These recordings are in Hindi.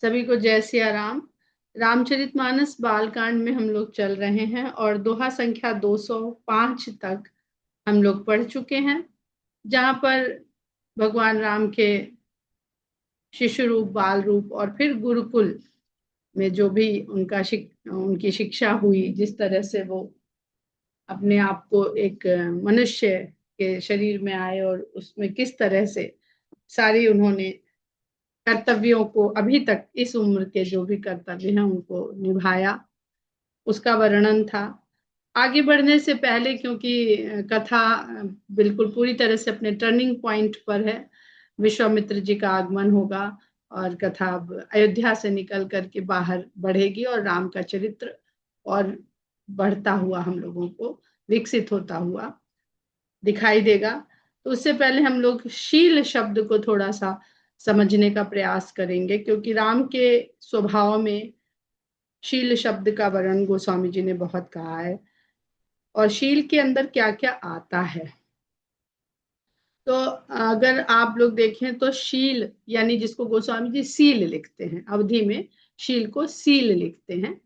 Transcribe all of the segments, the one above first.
सभी को जय सिया राम। रामचरितमानस बालकांड में हम लोग चल रहे हैं और दोहा संख्या 205 तक हम लोग पढ़ चुके हैं, जहां पर भगवान राम के शिशु रूप, बाल रूप और फिर गुरुकुल में जो भी उनकी शिक्षा हुई, जिस तरह से वो अपने आप को एक मनुष्य के शरीर में आए और उसमें किस तरह से सारी उन्होंने कर्तव्यों को, अभी तक इस उम्र के जो भी कर्तव्य हैं उनको निभाया, उसका वर्णन था। आगे बढ़ने से पहले, क्योंकि कथा बिल्कुल पूरी तरह से अपने टर्निंग पॉइंट पर है, विश्वामित्र जी का आगमन होगा और कथा अब अयोध्या से निकल करके बाहर बढ़ेगी और राम का चरित्र और बढ़ता हुआ हम लोगों को विकसित होता हुआ दिखाई देगा। तो उससे पहले हम लोग शील शब्द को थोड़ा सा समझने का प्रयास करेंगे, क्योंकि राम के स्वभाव में शील शब्द का वर्णन गोस्वामी जी ने बहुत कहा है और शील के अंदर क्या क्या आता है। तो अगर आप लोग देखें तो शील यानी जिसको गोस्वामी जी सील लिखते हैं, अवधि में शील को सील लिखते हैं,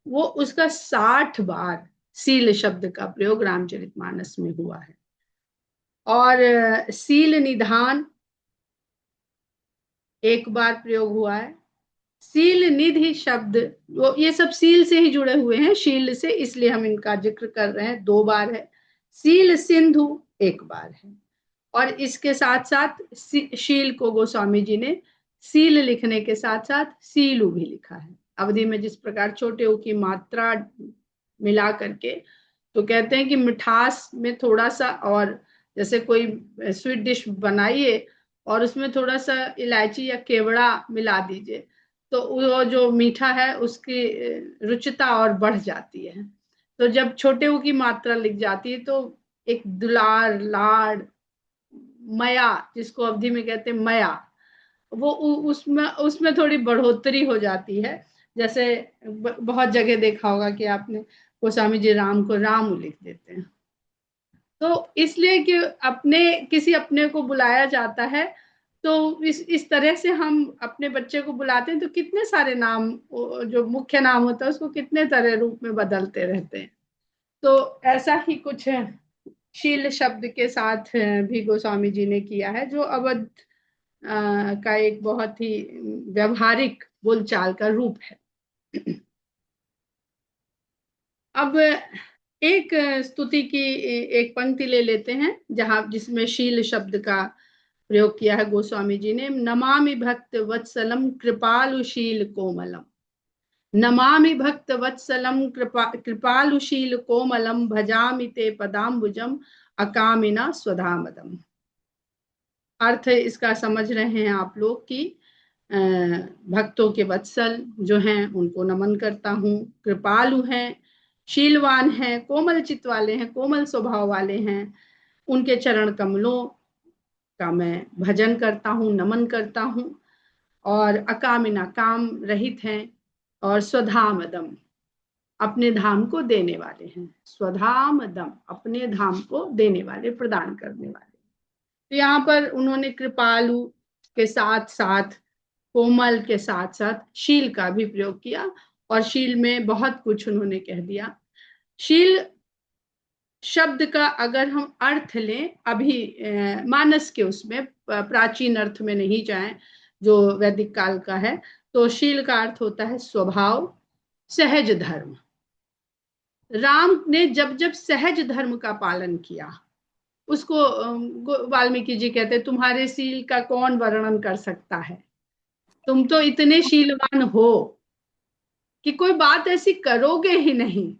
वो उसका 60 बार सील शब्द का प्रयोग रामचरितमानस में हुआ है। और सील निधान एक बार प्रयोग हुआ है। सील निधि शब्द, वो ये सब सील से ही जुड़े हुए हैं, शील से, इसलिए हम इनका जिक्र कर रहे हैं, 2 बार है। सील सिंधु एक बार है। और इसके साथ साथ शील को गोस्वामी जी ने सील लिखने के साथ साथ सीलू भी लिखा है। अवधि में जिस प्रकार छोटे ऊ की मात्रा मिला करके, तो कहते हैं कि मिठास में थोड़ा सा, और जैसे कोई स्वीट डिश बनाइए और उसमें थोड़ा सा इलायची या केवड़ा मिला दीजिए, तो वो जो मीठा है उसकी रुचिता और बढ़ जाती है। तो जब छोटे ऊ की मात्रा लिख जाती है तो एक दुलार, लाड़, मया, जिसको अवधि में कहते हैं मया, वो उसमें उसमें थोड़ी बढ़ोतरी हो जाती है। जैसे बहुत जगह देखा होगा कि आपने, गोस्वामी जी राम को राम लिख देते हैं, तो इसलिए कि अपने किसी अपने को बुलाया जाता है, तो इस तरह से हम अपने बच्चे को बुलाते हैं तो कितने सारे नाम, जो मुख्य नाम होता है उसको कितने तरह रूप में बदलते रहते हैं। तो ऐसा ही कुछ है शील शब्द के साथ भी गोस्वामी जी ने किया है, जो अवध का एक बहुत ही व्यवहारिक बोलचाल का रूप है। अब एक स्तुति की एक पंक्ति ले लेते हैं, जहां जिसमें शील शब्द का प्रयोग किया है गोस्वामी जी ने। नमामि भक्त वत्सलम कृपालुशील कोमलम, नमामि भक्त वत्सलम कृपालुशील कोमलम, भजामि ते पदाम्बुजम अकामिना स्वधामदम। अर्थ इसका समझ रहे हैं आप लोग कि भक्तों के वत्सल जो हैं उनको नमन करता हूँ, कृपालु हैं, शीलवान हैं, कोमल चित्त वाले हैं, कोमल स्वभाव वाले हैं, उनके चरण कमलों का मैं भजन करता हूँ, नमन करता हूँ। और अकामिना, काम रहित हैं, और स्वधामदम, अपने धाम को देने वाले हैं। स्वधामदम, अपने धाम को देने वाले, प्रदान करने वाले। तो यहाँ पर उन्होंने कृपालु के साथ साथ, कोमल के साथ साथ शील का भी प्रयोग किया, और शील में बहुत कुछ उन्होंने कह दिया। शील शब्द का अगर हम अर्थ लें, अभी मानस के उसमें प्राचीन अर्थ में नहीं जाएं जो वैदिक काल का है, तो शील का अर्थ होता है स्वभाव, सहज धर्म। राम ने जब जब सहज धर्म का पालन किया, उसको वाल्मीकि जी कहते हैं, तुम्हारे शील का कौन वर्णन कर सकता है, तुम तो इतने शीलवान हो कि कोई बात ऐसी करोगे ही नहीं।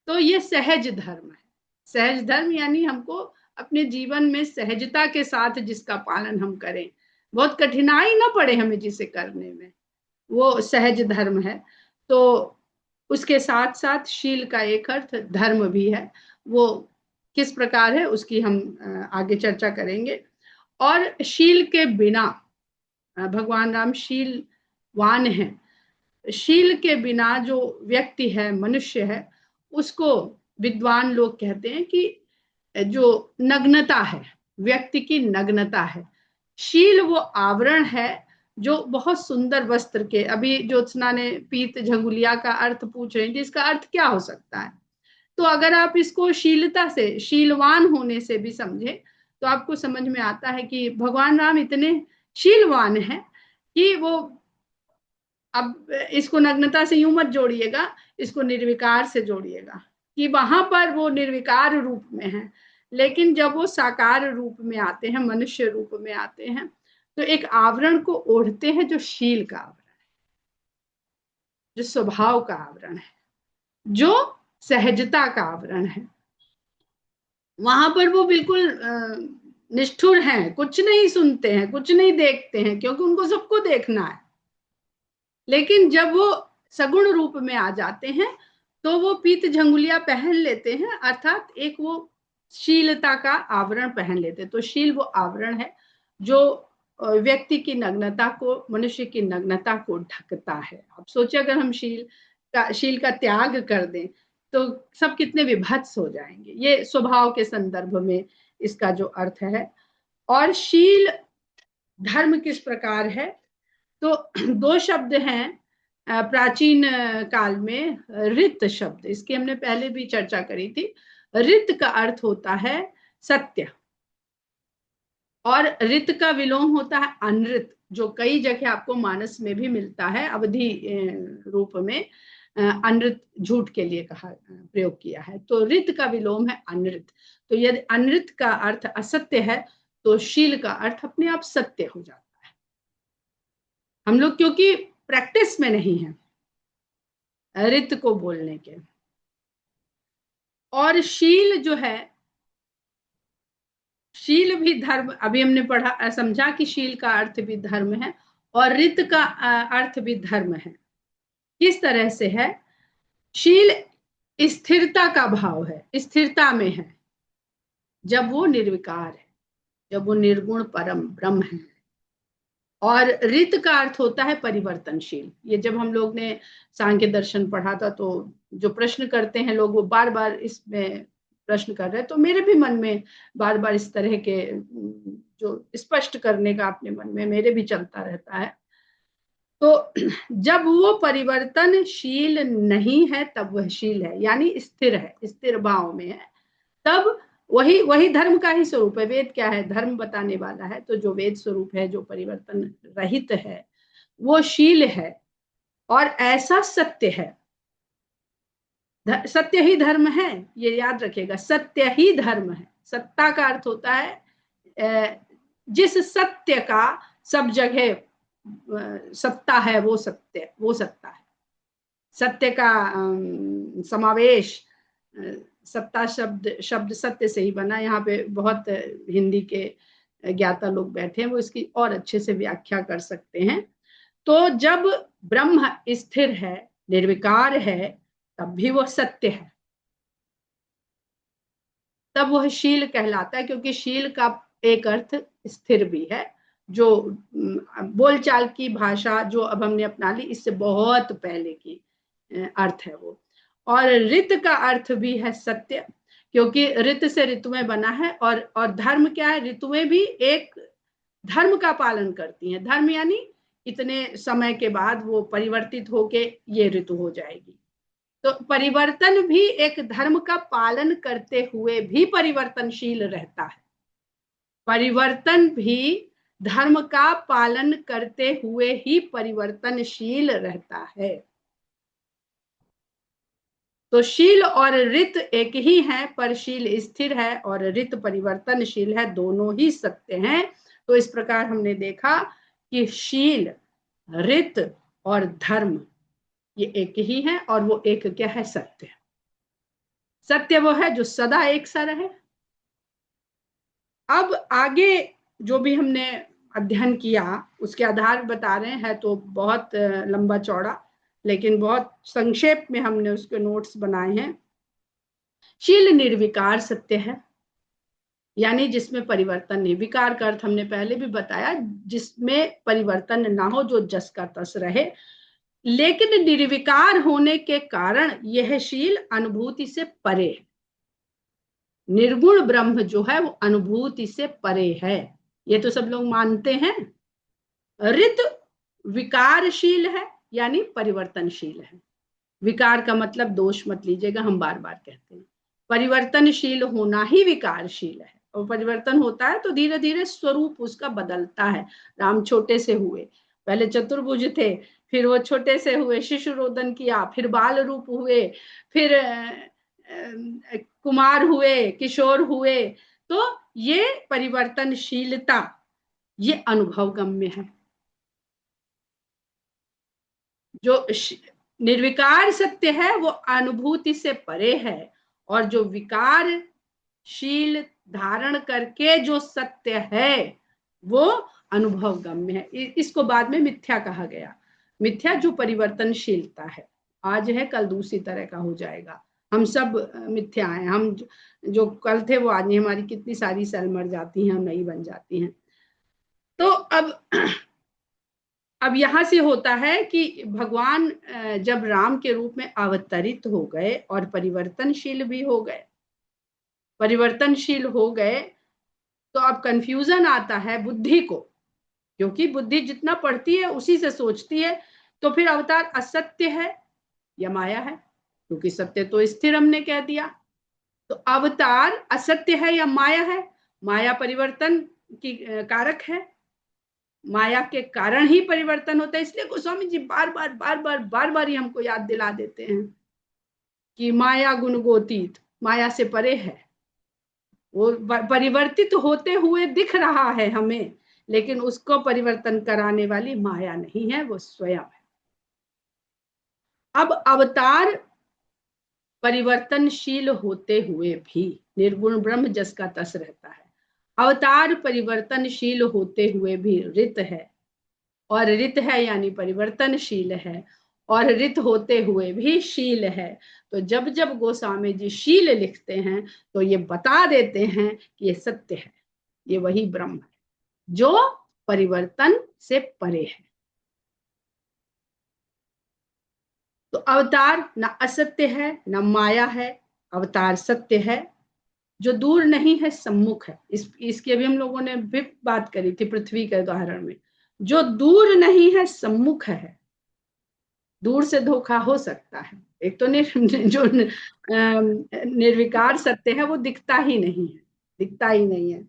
तो ये सहज धर्म है। सहज धर्म यानी हमको अपने जीवन में सहजता के साथ जिसका पालन हम करें, बहुत कठिनाई ना पड़े हमें जिसे करने में, वो सहज धर्म है। तो उसके साथ साथ शील का एक अर्थ धर्म भी है, वो किस प्रकार है उसकी हम आगे चर्चा करेंगे। और शील के बिना, भगवान राम शीलवान है, शील के बिना जो व्यक्ति है, मनुष्य है, उसको विद्वान लोग कहते हैं कि जो नग्नता है, व्यक्ति की नग्नता है। शील वो आवरण है जो बहुत सुंदर वस्त्र के, अभी ज्योत्सना ने पीत झंगुलिया का अर्थ पूछ रही थी, इसका अर्थ क्या हो सकता है? तो अगर आप इसको शीलता से, शीलवान होने से भी समझे तो आपको समझ में आता है कि भगवान राम इतने शीलवान हैं कि वो, अब इसको नग्नता से यूं मत जोड़िएगा, इसको निर्विकार से जोड़िएगा कि वहां पर वो निर्विकार रूप में है, लेकिन जब वो साकार रूप में आते हैं, मनुष्य रूप में आते हैं, तो एक आवरण को ओढ़ते हैं जो शील का आवरण, जो स्वभाव का आवरण है, जो सहजता का आवरण है। वहां पर वो बिल्कुल निष्ठुर हैं, कुछ नहीं सुनते हैं, कुछ नहीं देखते हैं, क्योंकि उनको सबको देखना है। लेकिन जब वो सगुण रूप में आ जाते हैं तो वो पीत झंगुलिया पहन लेते हैं, अर्थात एक वो शीलता का आवरण पहन लेते हैं। तो शील वो आवरण है जो व्यक्ति की नग्नता को, मनुष्य की नग्नता को ढकता है। आप सोचिए अगर हम शील का त्याग कर दें तो सब कितने विभत्स हो जाएंगे। ये स्वभाव के संदर्भ में इसका जो अर्थ है। और शील धर्म किस प्रकार है, तो दो शब्द हैं प्राचीन काल में, ऋत शब्द, इसकी हमने पहले भी चर्चा करी थी। ऋत का अर्थ होता है सत्य, और ऋत का विलोम होता है अनृत, जो कई जगह आपको मानस में भी मिलता है, अवधि रूप में अनृत झूठ के लिए कहा, प्रयोग किया है। तो ऋत का विलोम है अनृत। तो यदि अनृत का अर्थ असत्य है तो शील का अर्थ अपने आप सत्य हो जाता है। हम लोग क्योंकि प्रैक्टिस में नहीं है ऋत को बोलने के। और शील जो है, शील भी धर्म, अभी हमने पढ़ा, समझा कि शील का अर्थ भी धर्म है और ऋत का अर्थ भी धर्म है। किस तरह से है? शील स्थिरता का भाव है, स्थिरता में है, जब वो निर्विकार है, जब वो निर्गुण परम ब्रह्म है। और ऋत का अर्थ होता है परिवर्तनशील। ये जब हम लोग ने सांख्य दर्शन पढ़ा था तो जो प्रश्न करते हैं लोग, वो बार बार इसमें प्रश्न कर रहे हैं, तो मेरे भी मन में बार बार इस तरह के जो स्पष्ट करने का अपने मन में मेरे भी चलता रहता है। तो जब वो परिवर्तनशील नहीं है तब वह शील है, यानी स्थिर है, स्थिर भाव में है, तब वही वही धर्म का ही स्वरूप है। वेद क्या है? धर्म बताने वाला है। तो जो वेद स्वरूप है, जो परिवर्तन रहित है, वो शील है और ऐसा सत्य है। सत्य ही धर्म है, ये याद रखिएगा, सत्य ही धर्म है। सत्ता का अर्थ होता है जिस सत्य का सब जगह सत्ता है, वो सत्य, वो सत्ता है। सत्य का समावेश, सत्ता शब्द सत्य से ही बना। यहाँ पे बहुत हिंदी के ज्ञाता लोग बैठे हैं, वो इसकी और अच्छे से व्याख्या कर सकते हैं। तो जब ब्रह्म स्थिर है, निर्विकार है, तब भी वह सत्य है, तब वह शील कहलाता है। क्योंकि शील का एक अर्थ स्थिर भी है, जो बोलचाल की भाषा जो अब हमने अपना ली, इससे बहुत पहले की अर्थ है वो। और ऋत का अर्थ भी है सत्य, क्योंकि ऋत से ऋतुएं बना है। और धर्म क्या है? ऋतुएं भी एक धर्म का पालन करती हैं। धर्म यानी इतने समय के बाद वो परिवर्तित होके ये ऋतु हो जाएगी। तो परिवर्तन भी एक धर्म का पालन करते हुए भी परिवर्तनशील रहता है। परिवर्तन भी धर्म का पालन करते हुए ही परिवर्तनशील रहता है। तो शील और ऋत एक ही है, पर शील स्थिर है और ऋत परिवर्तनशील है, दोनों ही सत्य हैं। तो इस प्रकार हमने देखा कि शील, ऋत और धर्म ये एक ही है, और वो एक क्या है? सत्य। सत्य वो है जो सदा एक सा रहे। अब आगे जो भी हमने अध्ययन किया उसके आधार बता रहे हैं, तो बहुत लंबा चौड़ा, लेकिन बहुत संक्षेप में हमने उसके नोट्स बनाए हैं। शील निर्विकार सत्य है, यानी जिसमें परिवर्तन नहीं। विकार का अर्थ हमने पहले भी बताया, जिसमें परिवर्तन ना हो, जो जस का तस रहे। लेकिन निर्विकार होने के कारण यह शील अनुभूति से परे है। निर्गुण ब्रह्म जो है वो अनुभूति से परे है। ये तो सब लोग मानते हैं। ऋत विकारशील है, यानी परिवर्तनशील है। विकार का मतलब दोष मत लीजिएगा, हम बार बार कहते हैं। परिवर्तनशील होना ही विकारशील है, और परिवर्तन होता है तो धीरे धीरे स्वरूप उसका बदलता है। राम छोटे से हुए, पहले चतुर्भुज थे, फिर वो छोटे से हुए, शिशु रोदन किया, फिर बाल रूप हुए, फिर कुमार हुए, किशोर हुए। तो ये परिवर्तनशीलता ये अनुभवगम्य है। जो निर्विकार सत्य है वो अनुभूति से परे है, और जो विकारशील धारण करके जो सत्य है वो अनुभवगम्य है। इसको बाद में मिथ्या कहा गया। मिथ्या जो परिवर्तनशीलता है, आज है कल दूसरी तरह का हो जाएगा। हम सब मिथ्या हैं, हम जो कल थे वो आज नहीं। हमारी कितनी सारी सेल मर जाती हैं, नई बन जाती हैं। तो अब यहां से होता है कि भगवान जब राम के रूप में अवतरित हो गए और परिवर्तनशील भी हो गए, परिवर्तनशील हो गए, तो अब कंफ्यूजन आता है बुद्धि को, क्योंकि बुद्धि जितना पढ़ती है उसी से सोचती है। तो फिर अवतार असत्य है या माया है, क्योंकि सत्य तो स्थिर हमने कह दिया। तो अवतार असत्य है या माया है? माया परिवर्तन की कारक है, माया के कारण ही परिवर्तन होता है। इसलिए गोस्वामी जी बार बार बार बार बार बार ही हमको याद दिला देते हैं कि माया गुण गोतीत, माया से परे है। वो परिवर्तित होते हुए दिख रहा है हमें, लेकिन उसको परिवर्तन कराने वाली माया नहीं है, वो स्वयं है। अब अवतार परिवर्तनशील होते हुए भी निर्गुण ब्रह्म जस का तस रहता है। अवतार परिवर्तनशील होते हुए भी ऋत है, और ऋत है यानी परिवर्तनशील है, और ऋत होते हुए भी शील है। तो जब जब गोस्वामी जी शील लिखते हैं तो ये बता देते हैं कि ये सत्य है, ये वही ब्रह्म है जो परिवर्तन से परे है। तो अवतार न असत्य है न माया है, अवतार सत्य है जो दूर नहीं है, सम्मुख है। इसकी अभी हम लोगों ने भी बात करी थी पृथ्वी के उदाहरण में। जो दूर नहीं है सम्मुख है। दूर से धोखा हो सकता है, एक तो जो निर्विकार सत्य है वो दिखता ही नहीं है, दिखता ही नहीं है।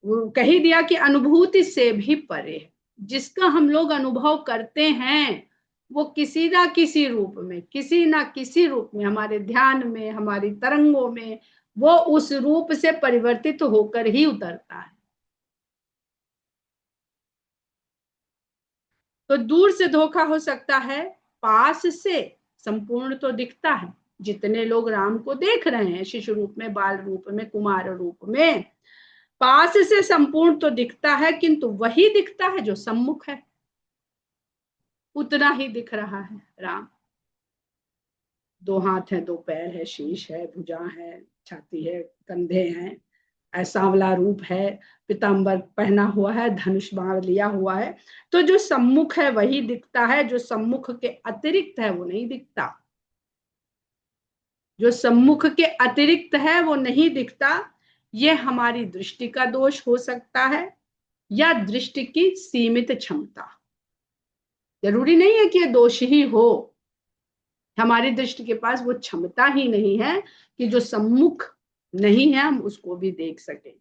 वो कही दिया कि अनुभूति से भी परे है। जिसका हम लोग अनुभव करते हैं वो किसी ना किसी रूप में, किसी ना किसी रूप में, हमारे ध्यान में, हमारी तरंगों में, वो उस रूप से परिवर्तित होकर ही उतरता है। तो दूर से धोखा हो सकता है, पास से संपूर्ण तो दिखता है। जितने लोग राम को देख रहे हैं शिशु रूप में, बाल रूप में, कुमार रूप में, पास से संपूर्ण तो दिखता है, किंतु वही दिखता है जो सम्मुख है, उतना ही दिख रहा है राम। दो हाथ है, दो पैर है, शीश है, भुजा है, छाती है, कंधे हैं, ऐसा वाला रूप है, पीताम्बर पहना हुआ है, धनुष बाण लिया हुआ है। तो जो सम्मुख है वही दिखता है, जो सम्मुख के अतिरिक्त है वो नहीं दिखता। जो सम्मुख के अतिरिक्त है वो नहीं दिखता। ये हमारी दृष्टि का दोष हो सकता है, या दृष्टि की सीमित क्षमता। जरूरी नहीं है कि ये दोष ही हो, हमारी दृष्टि के पास वो क्षमता ही नहीं है कि जो सम्मुख नहीं है हम उसको भी देख सके।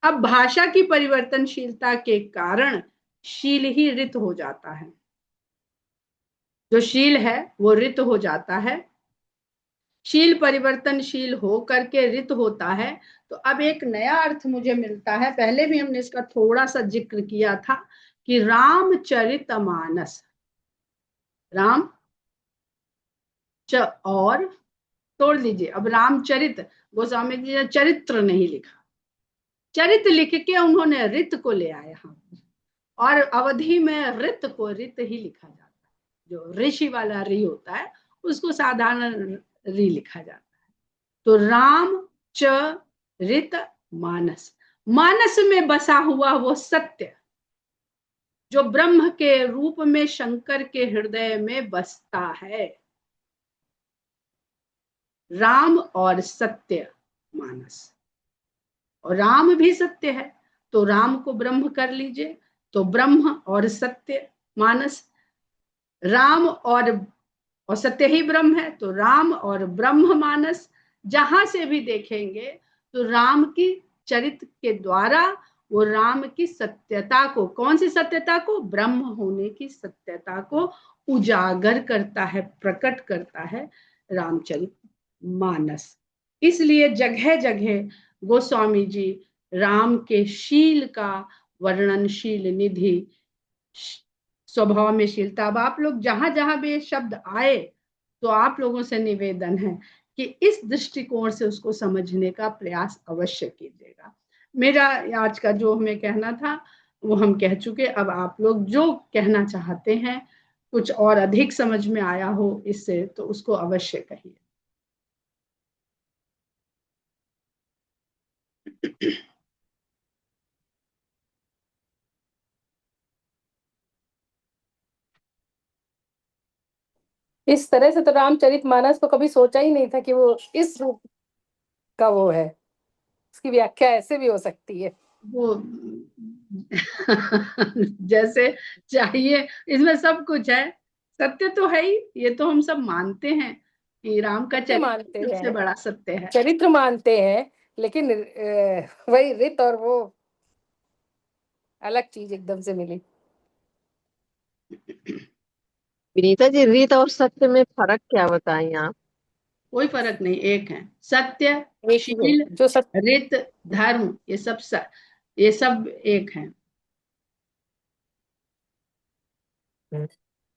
अब भाषा की परिवर्तनशीलता के कारण शील ही ऋत हो जाता है। जो शील है वो ऋत हो जाता है। शील परिवर्तनशील हो करके ऋत होता है। तो अब एक नया अर्थ मुझे मिलता है, पहले भी हमने इसका थोड़ा सा जिक्र किया था कि रामचरितमानस, राम च और तोड़ लीजिए। अब रामचरित, गोस्वामी जी ने चरित्र नहीं लिखा, चरित लिख के उन्होंने ऋत को ले आए यहाँ, और अवधि में ऋत को ऋत ही लिखा जाता है। जो ऋषि वाला री होता है उसको साधारण री लिखा जाता है। तो राम च ऋत मानस, मानस में बसा हुआ वो सत्य जो ब्रह्म के रूप में शंकर के हृदय में बसता है। राम और सत्य मानस, और राम भी सत्य है। तो राम को ब्रह्म कर लीजिए, तो ब्रह्म और सत्य मानस, राम और सत्य ही ब्रह्म है, तो राम और ब्रह्म मानस। जहां से भी देखेंगे तो राम की चरित्र के द्वारा वो राम की सत्यता को, कौन सी सत्यता को, ब्रह्म होने की सत्यता को उजागर करता है, प्रकट करता है रामचरित मानस। इसलिए जगह जगह गोस्वामी जी राम के शील का वर्णनशील निधि, स्वभाव में शीलता। अब आप लोग जहां जहां भी ये शब्द आए तो आप लोगों से निवेदन है कि इस दृष्टिकोण से उसको समझने का प्रयास अवश्य कीजिएगा। मेरा आज का जो हमें कहना था वो हम कह चुके। अब आप लोग जो कहना चाहते हैं, कुछ और अधिक समझ में आया हो इससे, तो उसको अवश्य कहिए। इस तरह से तो रामचरितमानस को कभी सोचा ही नहीं था कि वो इस रूप का वो है, उसकी व्याख्या ऐसे भी हो सकती है। वो जैसे चाहिए, इसमें सब कुछ है, सत्य तो है ही, ये तो हम सब मानते हैं कि राम का सत्य चरित्र मानते सबसे हैं, बड़ा सत्य है। चरित्र मानते हैं, लेकिन वही रित और वो अलग चीज एकदम से मिली। विनीता जी, रीत और सत्य में फर्क क्या बताएं आप? कोई फर्क नहीं, एक है सत्य, एक ही है शील, जो सत्य। रित, धर्म, ये सब एक है।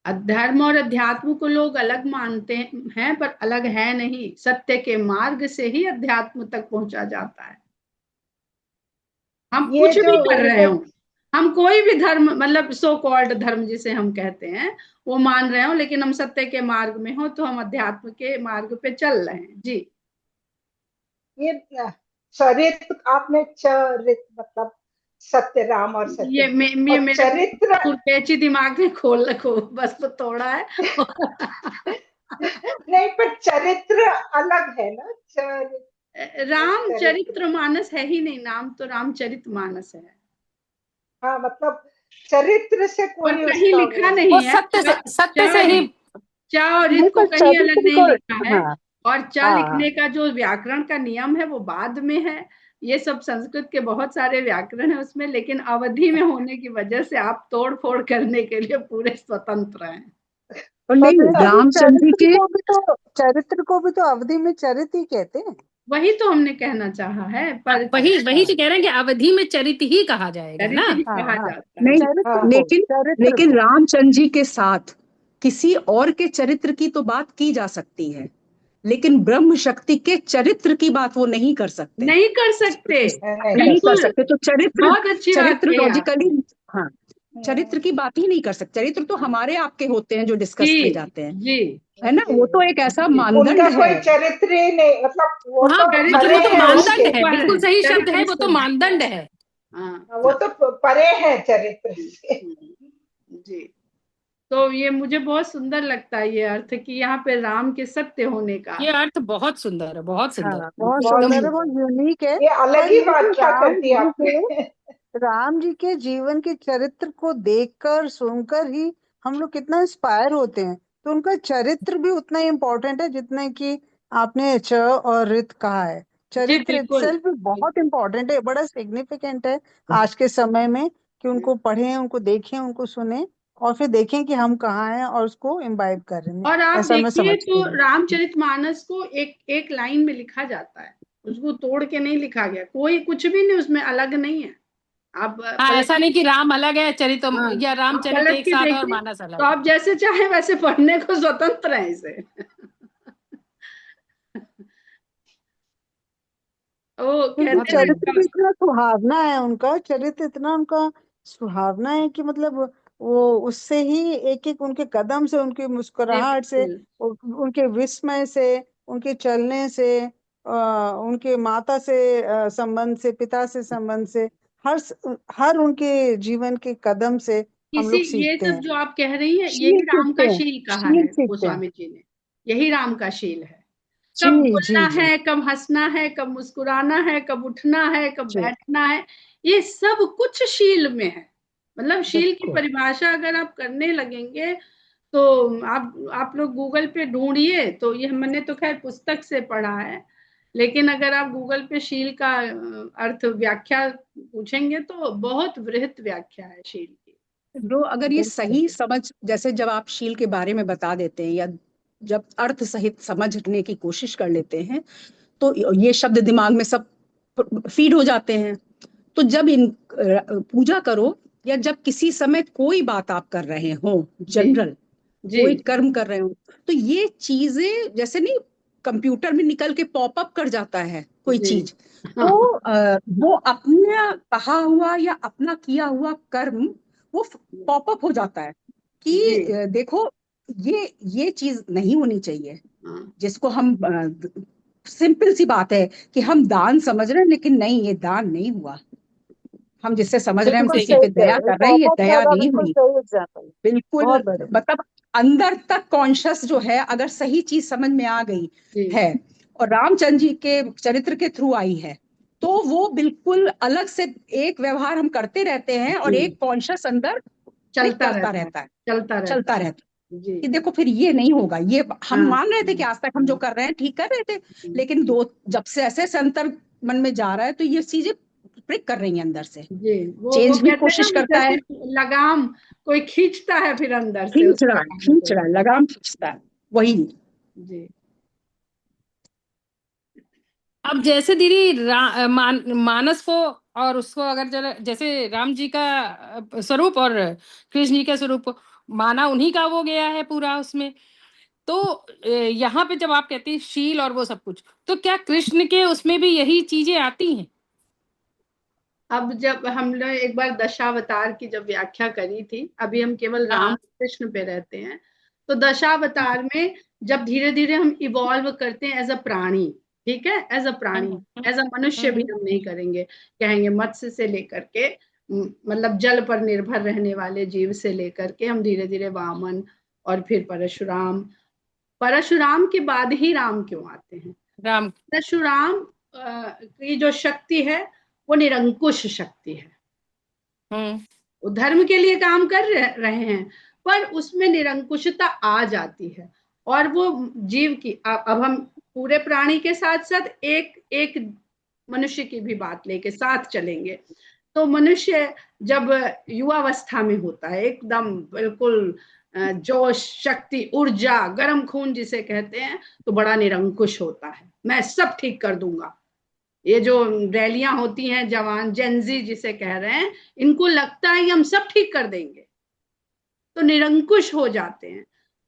धर्म और अध्यात्म को लोग अलग मानते हैं, पर अलग है नहीं। सत्य के मार्ग से ही अध्यात्म तक पहुंचा जाता है। हम ये कुछ जो भी कर रहे रित, हो, हम कोई भी धर्म, मतलब सो कॉल्ड धर्म जिसे हम कहते हैं, वो मान रहे हो, लेकिन हम सत्य के मार्ग में हो तो हम अध्यात्म के मार्ग पे चल रहे हैं जी। ये चरित्र आपने चरित मतलब सत्य, राम और ये सत्य, ये और मेरे चरित्र कैची दिमाग में खोल रखो, बस वो थोड़ा है। नहीं, पर चरित्र अलग है ना, चरित्र। रामचरितमानस है ही नहीं, नाम तो रामचरितमानस है, हाँ, मतलब चरित्र से पर कोई कहीं उसका लिखा वो वो नहीं है। सत्य से ही। चा और नहीं, रित को पर कहीं अलग चरित्र नहीं को, लिखा है, हाँ और चा हाँ, लिखने का जो व्याकरण का नियम है वो बाद में है। ये सब संस्कृत के बहुत सारे व्याकरण है उसमें, लेकिन अवधि में होने की वजह से आप तोड़ फोड़ करने के लिए पूरे स्वतंत्र हैं। और और नहीं, रीता जी, रामचंद्र जी के चरित्र को भी तो अवधि में चरित ही कहते हैं। वही तो हमने कहना चाहा है, पर वही वही तो कह रहे हैं कि अवधि में चरित ही कहा जाएगा ना। चरित्र ही हाँ कहा हाँ, जाता है। नहीं, चरित्र हाँ, को, लेकिन चरित्र को। रामचंद्र जी के साथ किसी और के चरित्र की तो बात की जा सकती है, लेकिन ब्रह्म शक्ति के चरित्र की बात वो नहीं कर सकते, नहीं कर सकते, नहीं कर नहीं कर बिल्कुल, सकते। तो चरित्र, बहुत अच्छी बात कही लॉजिकली, आपने। हाँ, चरित्र की बात ही नहीं कर सकते। चरित्र तो हमारे आपके होते हैं जो डिस्कस किए जी जाते हैं, जी है ना। वो तो एक ऐसा जी, मानदंड उनका है। कोई चरित्र ही नहीं, मतलब वो हाँ, तो मतलब परे वो तो है मानदंड उसके। है, बिल्कुल सही शब्द है, वो तो चरित्र मानदंड है। हाँ वो तो परे है चरित्र से। जी। तो ये मुझे बहुत सुंदर लगता है ये अर्थ कि यहाँ पे राम के सत्य होने का। ये अर्थ बहुत सुंदर है, बहुत सुंदर। हाँ, बहुत बहुत सुंदर है, सुंदर, बहुत यूनिक है। ये अलग और ही ये जो व्याख्या कर दी आपने। राम जी के जीवन के चरित्र को देखकर सुनकर ही हम लोग कितना इंस्पायर होते हैं। तो उनका चरित्र भी उतना ही इम्पोर्टेंट है जितना कि आपने च और रित कहा है। जी चरित्र बिल्कुल। इटसेल्फ भी बहुत इम्पोर्टेंट है, बड़ा सिग्निफिकेंट है आज के समय में, कि उनको पढ़ें, उनको देखें, उनको सुने, और फिर देखें कि हम कहाँ हैं और उसको इम्बाइब कर रहे हैं। और आप ऐसा मैं देखिए समझती तो हूँ। रामचरितमानस को एक एक लाइन में लिखा जाता है, उसको तोड़ के नहीं लिखा गया, कोई कुछ भी नहीं उसमें अलग नहीं है। आप हाँ, पलट, ऐसा नहीं कि राम अलग है, चरित हाँ, या आप रामचरित पलट एक के साथ और देखिए मानस तो अलग है। आप जैसे चाहे वैसे पढ़ने को स्वतंत्र हैं इसे। वो क्योंकि बहुत कहते हैं चरित्र ना, भी इतना सुहावना है, उनका चरित्र इतना उनका सुहावना है कि मतलब वो उससे ही एक एक उनके कदम से, उनकी जी मुस्कुराहट से, बिल्कुल। उनके विस्मय से, उनके चलने से, उनके माता से संबंध से, पिता से संबंध से, हर उनके जीवन के कदम से हम इसी लोग ये सीखते सब हैं, जो आप कह रही हैं यही शील राम सीखते का हैं, शील कहा है शील सीखते हैं। गोस्वामी जी ने, यही राम का शील है। कब जी जी बोलना जी है, कब हंसना है, कब मुस्कुराना है, कब उठना है, कब जी। बैठना है, ये सब कुछ शील में है। मतलब शील की बिल्कुल। परिभाषा अगर आप करने लगेंगे तो आप लोग गूगल पे ढूंढिए, तो ये मैंने तो खैर पुस्तक से पढ़ा है, लेकिन अगर आप गूगल पे शील का अर्थ व्याख्या पूछेंगे तो बहुत वृहत व्याख्या है शील की। जो अगर ये सही समझ, जैसे जब आप शील के बारे में बता देते हैं या जब अर्थ सहित समझने की कोशिश कर लेते हैं तो ये शब्द दिमाग में सब फीड हो जाते हैं। तो जब इन पूजा करो या जब किसी समय कोई बात आप कर रहे हो, जनरल जी कोई कर्म कर रहे हो, तो ये चीजें जैसे नहीं कंप्यूटर में निकल के पॉपअप कर जाता है कोई जी चीज, हाँ तो वो अपना कहा हुआ या अपना किया हुआ कर्म वो पॉपअप हो जाता है कि जी देखो ये चीज नहीं होनी चाहिए। हाँ जिसको हम सिंपल सी बात है कि हम दान समझ रहे हैं, लेकिन नहीं, ये दान नहीं हुआ। हम जिससे समझ रहे हैं हम बिल्कुल किसी सही पे कह दया रहे कर रहे हैं, ये पॉपअप दया वाला नहीं बिल्कुल हुई। सही एग्जाम्पल, बिल्कुल, बहुत बढ़िया। मतलब अंदर तक कॉन्शियस जो है, अगर सही चीज समझ में आ गई जी है और रामचंद्र जी के चरित्र के थ्रू आई है, तो वो बिल्कुल अलग से एक व्यवहार हम करते रहते हैं और एक कॉन्शियस अंदर क्लिक चलता करता रहता है, रहता है, चलता रहता चलता है। रहता है जी कि देखो फिर ये नहीं होगा। ये हम हाँ मान रहे थे कि आज तक हम जो कर रहे हैं ठीक कर रहे थे, लेकिन जब से ऐसे अंतर मन में जा रहा है तो ये चीजें प्रिक कर रही हैं अंदर से। जी वो चेंज भी कहते हैं ना, कोशिश वो करता जैसे है, लगाम कोई खींचता है फिर अंदर से उस खींच रहा है, लगाम खींच को। रहा है, लगाम खींचता है, वही। जी अब जैसे दीदी मानस को और उसको अगर जैसे राम जी का स्वरूप और कृष्ण जी का स्वरूप माना उन्हीं का वो गया है पूरा उसमें, तो यहाँ पे जब आप कहती हैं शील और वो सब कुछ, तो क्या कृष्ण के उसमें भी यही चीजें आती हैं? अब जब हमने एक बार दशावतार की जब व्याख्या करी थी, अभी हम केवल राम हाँ। और कृष्ण पे रहते हैं, तो दशावतार में जब धीरे धीरे हम इवॉल्व करते हैं एज अ प्राणी, ठीक है, एज अ प्राणी, एज अ मनुष्य भी हम नहीं करेंगे, कहेंगे मत्स्य से लेकर के मतलब जल पर निर्भर रहने वाले जीव से लेकर के हम धीरे धीरे वामन और फिर परशुराम। परशुराम के बाद ही राम क्यों आते हैं? राम। परशुराम की जो शक्ति है वो निरंकुश शक्ति है। वो धर्म के लिए काम कर रहे हैं, पर उसमें निरंकुशता आ जाती है और वो जीव की, अब हम पूरे प्राणी के साथ साथ एक एक मनुष्य की भी बात लेके साथ चलेंगे, तो मनुष्य जब युवावस्था में होता है, एकदम बिल्कुल जोश, शक्ति, ऊर्जा, गर्म खून जिसे कहते हैं, तो बड़ा निरंकुश होता है, मैं सब ठीक कर दूंगा। ये जो रैलियां होती हैं, जवान जेनजी जिसे कह रहे हैं, इनको लगता है कि हम सब ठीक कर देंगे, तो निरंकुश हो जाते हैं।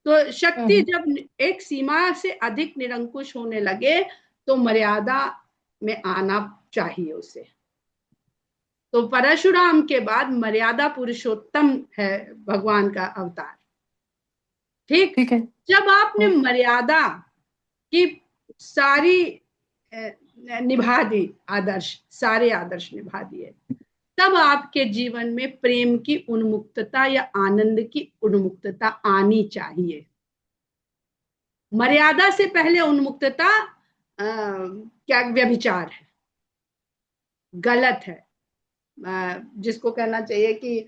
तो शक्ति जब एक सीमा से अधिक निरंकुश होने लगे तो मर्यादा में आना चाहिए उसे। तो परशुराम के बाद मर्यादा पुरुषोत्तम है भगवान का अवतार, ठीक। ठीक है। जब आपने मर्यादा की सारी निभा दी, आदर्श, सारे आदर्श निभा दिए, तब आपके जीवन में प्रेम की उन्मुक्तता या आनंद की उन्मुक्तता आनी चाहिए। मर्यादा से पहले उन्मुक्तता क्या व्यभिचार है, गलत है, जिसको कहना चाहिए कि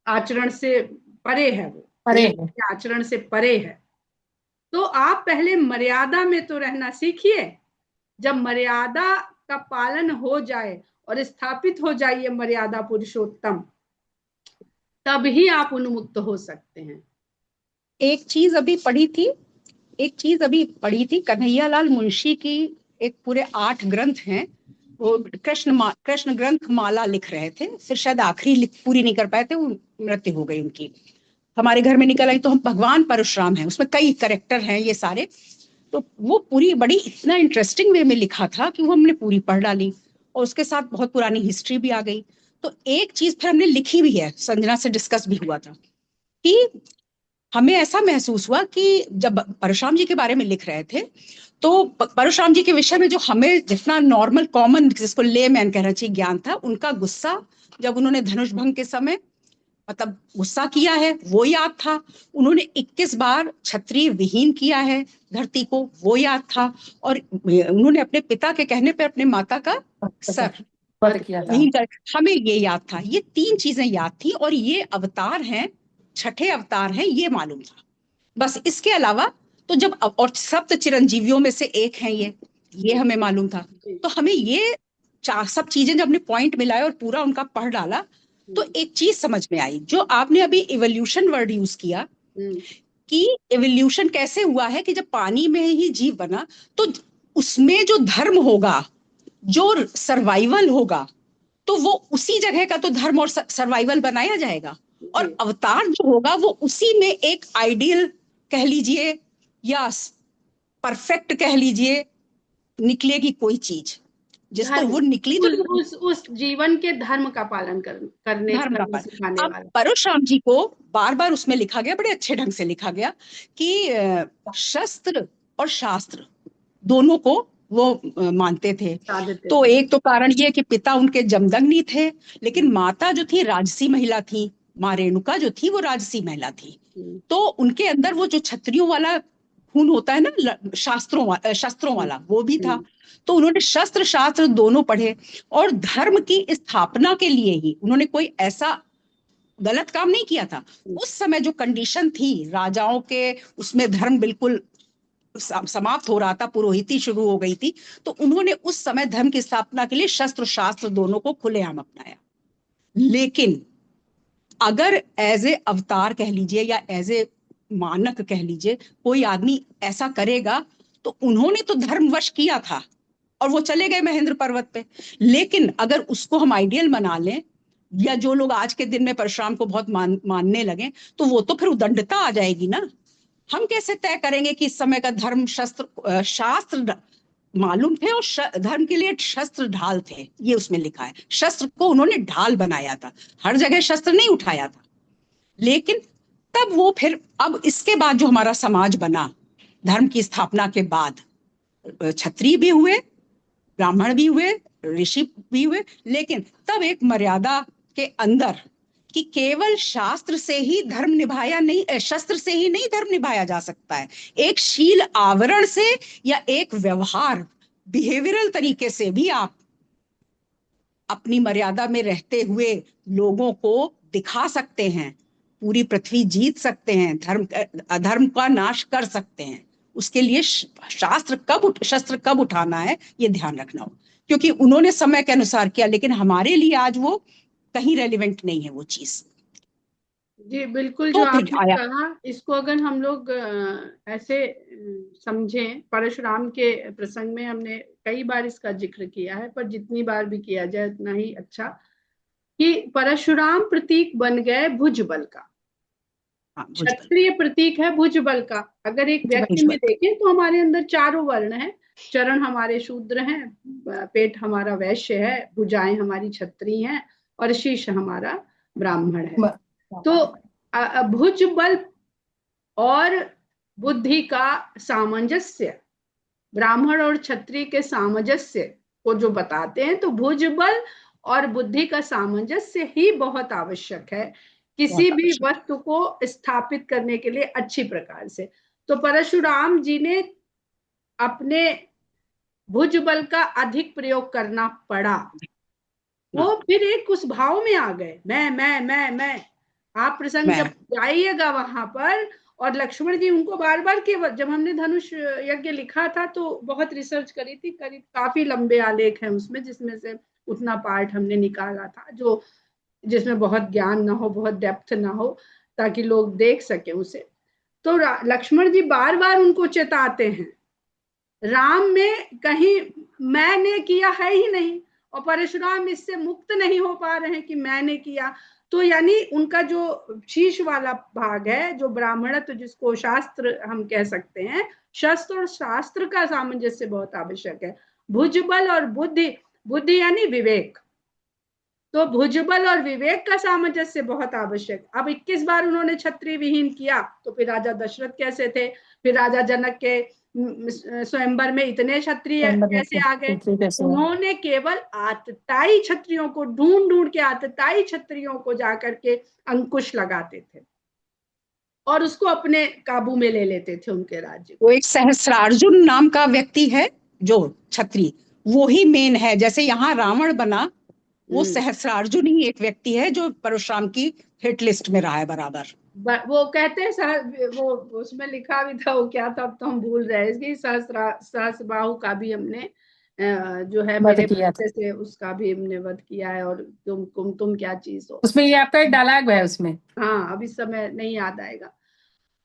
आचरण से परे है, वो परे है। आचरण से परे है। तो आप पहले मर्यादा में तो रहना सीखिए। जब मर्यादा का पालन हो जाए और स्थापित हो जाइए मर्यादा पुरुषोत्तम, तब ही आप उन्मुक्त हो सकते हैं। एक चीज अभी पढ़ी थी कन्हैयालाल मुंशी की, एक पूरे 8 ग्रंथ हैं, वो कृष्ण ग्रंथ माला लिख रहे थे, फिर शायद आखिरी पूरी नहीं कर पाए थे, वो मृत्यु हो गई उनकी, हमारे घर में निकल आई। तो हम भगवान परशुराम हैं, उसमें कई कैरेक्टर हैं ये सारे, तो वो पूरी बड़ी इतना इंटरेस्टिंग वे में लिखा था कि वो हमने पूरी पढ़ डाली और उसके साथ बहुत पुरानी हिस्ट्री भी आ गई। तो एक चीज फिर हमने लिखी भी है, संजना से डिस्कस भी हुआ था कि हमें ऐसा महसूस हुआ कि जब परशुराम जी के बारे में लिख रहे थे तो परशुराम जी के विषय में जो हमें जितना नॉर्मल कॉमन, जिसको लेमैन कहना चाहिए, ज्ञान था, उनका गुस्सा जब उन्होंने धनुष भंग के समय मतलब गुस्सा किया है वो याद था, उन्होंने 21 बार क्षत्रिय विहीन किया है धरती को वो याद था, और उन्होंने अपने पिता के कहने पर अपने माता का सर वध किया था। नहीं कर, हमें ये याद था, ये 3 चीजें याद थी, और ये अवतार हैं, छठे अवतार हैं, ये मालूम था। बस इसके अलावा तो जब और सप्त चिरंजीवियों में से एक हैं ये हमें मालूम था। तो हमें ये सब चीजें जब हमने पॉइंट मिलाए और पूरा उनका पढ़ डाला, तो एक चीज समझ में आई, जो आपने अभी इवोल्यूशन वर्ड यूज किया, कि इवोल्यूशन कैसे हुआ है, कि जब पानी में ही जीव बना तो उसमें जो धर्म होगा, जो सर्वाइवल होगा, तो वो उसी जगह का तो धर्म और सर्वाइवल बनाया जाएगा, और अवतार जो होगा वो उसी में एक आइडियल कह लीजिए या परफेक्ट कह लीजिए, निकलेगी कोई चीज जिसको वो निकली, तो उस जीवन के धर्म का पालन करने सिखाने वाला। परशुराम जी को बार बार उसमें लिखा गया, बड़े अच्छे ढंग से लिखा गया, कि शस्त्र और शास्त्र दोनों को वो मानते थे। तो एक तो कारण ये कि पिता उनके जमदग्नि थे, लेकिन माता जो थी राजसी महिला थी, माँ रेणुका जो थी वो राजसी महिला थी। तो उनके अंदर वो जो क्षत्रियों वाला खून होता है ना, शस्त्रों वाला, वो भी था। तो उन्होंने शस्त्र शास्त्र दोनों पढ़े, और धर्म की स्थापना के लिए ही उन्होंने कोई ऐसा गलत काम नहीं किया था। उस समय जो कंडीशन थी राजाओं के, उसमें धर्म बिल्कुल समाप्त हो रहा था, पुरोहिती शुरू हो गई थी, तो उन्होंने उस समय धर्म की स्थापना के लिए शस्त्र शास्त्र दोनों को खुलेआम अपनाया। लेकिन अगर एज ए अवतार कह लीजिए या एज ए मानक कह लीजिए, कोई आदमी ऐसा करेगा, तो उन्होंने तो धर्मवश किया था और वो चले गए महेंद्र पर्वत पे। लेकिन अगर उसको हम आइडियल बना लें, या जो लोग आज के दिन में परशुराम को बहुत मानने लगे, तो वो तो फिर उदंडता आ जाएगी ना। हम कैसे तय करेंगे कि इस समय का धर्म शास्त्र मालूम थे, और धर्म के लिए शस्त्र ढाल थे, ये उसमें लिखा है। शस्त्र को उन्होंने ढाल बनाया था, हर जगह शस्त्र नहीं उठाया था। लेकिन तब वो फिर, अब इसके बाद जो हमारा समाज बना धर्म की स्थापना के बाद, क्षत्रिय भी हुए, ब्राह्मण भी हुए, ऋषि भी हुए, लेकिन तब एक मर्यादा के अंदर, कि केवल शास्त्र से ही धर्म निभाया नहीं, शस्त्र से ही नहीं धर्म निभाया जा सकता है, एक शील आवरण से या एक व्यवहार बिहेवियरल तरीके से भी आप अपनी मर्यादा में रहते हुए लोगों को दिखा सकते हैं, पूरी पृथ्वी जीत सकते हैं, अधर्म का नाश कर सकते हैं। उसके लिए शस्त्र कब उठाना है ये ध्यान रखना हो, क्योंकि उन्होंने समय के अनुसार किया, लेकिन हमारे लिए आज वो कहीं रेलिवेंट नहीं है वो चीज। जी बिल्कुल, जो आपने कहा, इसको अगर हम लोग ऐसे समझें, परशुराम के प्रसंग में हमने कई बार इसका जिक्र किया है, पर जितनी बार भी किया जाए उतना ही अच्छा, कि परशुराम प्रतीक बन गए भुजबल का। क्षत्रिय प्रतीक है भुजबल का। अगर एक व्यक्ति में देखें तो हमारे अंदर चारों वर्ण हैं, चरण हमारे शूद्र हैं, पेट हमारा वैश्य है, भुजाएं हमारी क्षत्रिय हैं, और शीश हमारा ब्राह्मण है। तो भुजबल और बुद्धि का सामंजस्य, ब्राह्मण और क्षत्रिय के सामंजस्य को जो बताते हैं, तो भुजबल और बुद्धि का सामंजस्य ही बहुत आवश्यक है किसी भी वस्तु को स्थापित करने के लिए अच्छी प्रकार से। तो परशुराम जी ने अपने भुजबल का अधिक प्रयोग करना पड़ा। वो फिर एक उस भाव में आ गए, मैं। आप प्रसंग जब जाइएगा वहां पर, और लक्ष्मण जी उनको बार बार के, जब हमने धनुष यज्ञ लिखा था तो बहुत रिसर्च करी थी, करीब काफी लंबे आलेख हैं उसमें, जिसमें से उतना पार्ट हमने निकाला था जो जिसमें बहुत ज्ञान ना हो, बहुत डेप्थ ना हो, ताकि लोग देख सके उसे। तो लक्ष्मण जी बार बार उनको चेताते हैं, राम में कहीं मैंने किया है ही नहीं, और परशुराम इससे मुक्त नहीं हो पा रहे हैं कि मैंने किया। तो यानी उनका जो शीश वाला भाग है, जो ब्राह्मणत्व जिसको शास्त्र हम कह सकते हैं, शस्त्र और शास्त्र का सामंजस्य बहुत आवश्यक है। भुजबल और बुद्धि यानी विवेक, तो भुजबल और विवेक का सामंजस्य बहुत आवश्यक। अब 21 बार उन्होंने क्षत्रिय विहीन किया, तो फिर राजा दशरथ कैसे थे, फिर राजा जनक के स्वयंवर में इतने क्षत्रिय कैसे आ गए? उन्होंने केवल आतताई क्षत्रियों को ढूंढ के, आतताई क्षत्रियों को जाकर के अंकुश लगाते थे और उसको अपने काबू में ले लेते थे उनके राज्य। वो एक सहस्रार्जुन नाम का व्यक्ति है जो क्षत्रिय, वो ही मेन है। जैसे यहाँ रावण बना, वो सहस्रार्जुन ही एक व्यक्ति है जो परशुराम की हिट लिस्ट में रहा है बराबर। वो कहते हैं वो उसमें लिखा भी था, वो क्या था अब तो हम भूल रहे हैं, इसकी सहस्रबाहु का भी हमने जो है वध मेरे किया था। बच्चे से उसका भी हमने वध किया है, और तुम क्या चीज हो। उसमें ये आपका एक डायलॉग है उसमें। हाँ, अभी समय नहीं याद आएगा।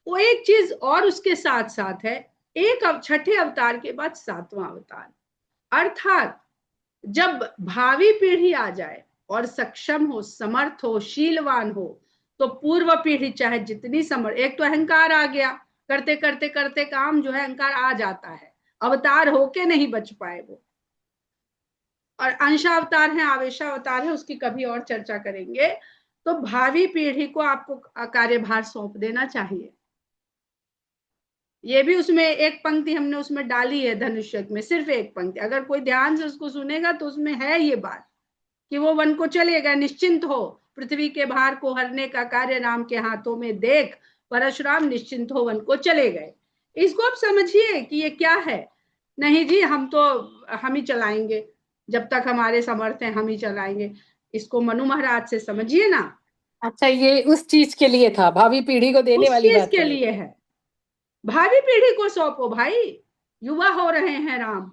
वो एक चीज और उसके साथ साथ है, एक छठे अवतार के बाद सातवां अवतार, अर्थात जब भावी पीढ़ी आ जाए और सक्षम हो, समर्थ हो, शीलवान हो, तो पूर्व पीढ़ी चाहे जितनी एक तो अहंकार आ गया, करते करते करते काम जो है अहंकार आ जाता है, अवतार होके नहीं बच पाए वो। और अंशावतार है, आवेशावतार है, उसकी कभी और चर्चा करेंगे। तो भावी पीढ़ी को आपको कार्यभार सौंप देना चाहिए। ये भी उसमें एक पंक्ति हमने उसमें डाली है धनुष्यक में, सिर्फ एक पंक्ति, अगर कोई ध्यान से उसको सुनेगा तो उसमें है ये बात कि वो वन को चलेगा, निश्चिंत हो, पृथ्वी के भार को हरने का कार्य राम के हाथों में देख, परशुराम निश्चिंत हो वन को चले गए। इसको आप समझिए कि ये क्या है। नहीं जी, हम ही चलाएंगे, जब तक हमारे समर्थ हैं हम ही चलाएंगे। इसको मनु महाराज से समझिए ना। अच्छा, ये उस चीज के लिए था, भावी पीढ़ी को देने उस वाली चीज बात के है। लिए है, भावी पीढ़ी को सौंपो भाई। युवा हो रहे हैं राम,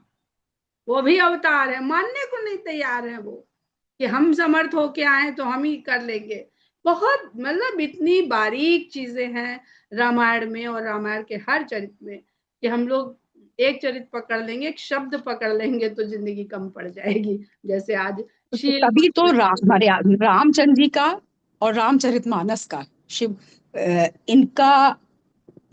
वो भी अवतार है, मानने को नहीं तैयार है वो कि हम समर्थ होके आए तो हम ही कर लेंगे। बहुत मतलब इतनी बारीक चीजें हैं रामायण में, और रामायण के हर चरित्र में, कि हम लोग एक चरित्र पकड़ लेंगे, एक शब्द पकड़ लेंगे तो जिंदगी कम पड़ जाएगी। जैसे आज शील, तभी तो हमारे रामचंद्र जी का और रामचरितमानस का शिव इनका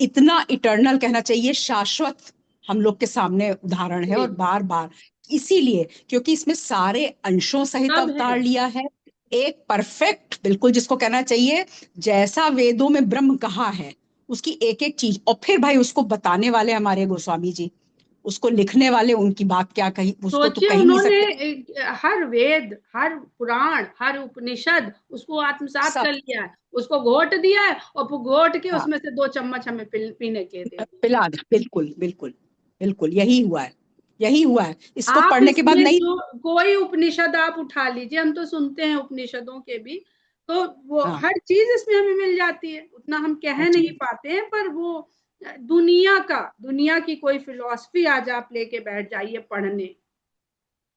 इतना इटर्नल कहना चाहिए, शाश्वत हम लोग के सामने उदाहरण है। और बार बार इसीलिए क्योंकि इसमें सारे अंशों सहित अवतार लिया है, एक परफेक्ट, बिल्कुल जिसको कहना चाहिए जैसा वेदों में ब्रह्म कहा है उसकी एक एक चीज, और फिर भाई उसको बताने वाले हमारे गोस्वामी जी, उसको लिखने वाले उनकी बात क्या कही, उसको तो सोचिए कही नहीं उन्होंने सकते। हर वेद, हर पुराण, हर उपनिषद उसको आत्मसात सब कर लिया है, उसको घोट दिया है, और घोट के हाँ, उसमें से 2 चम्मच हमें पीने के दे दिए। पिला दे, बिल्कुल बिल्कुल बिल्कुल, यही हुआ है, यही हुआ है। इसको आप पढ़ने के बाद इसमें नहीं, जो कोई उपनिषद आप उठा लीजिए, हम तो सुनते हैं उपनिषदों के भी, तो वो हाँ हर चीज इसमें हमें मिल जाती है, उतना हम कह हर नहीं चीज, पाते हैं, पर वो दुनिया की कोई फिलॉसफी आज आप लेके बैठ जाइए पढ़ने,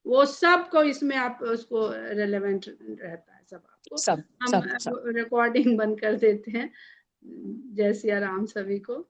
वो सब को इसमें आप उसको रेलेवेंट रहता है सब आपको। सब हम सब सब रिकॉर्डिंग बंद कर देते हैं। जय सिया राम सभी को।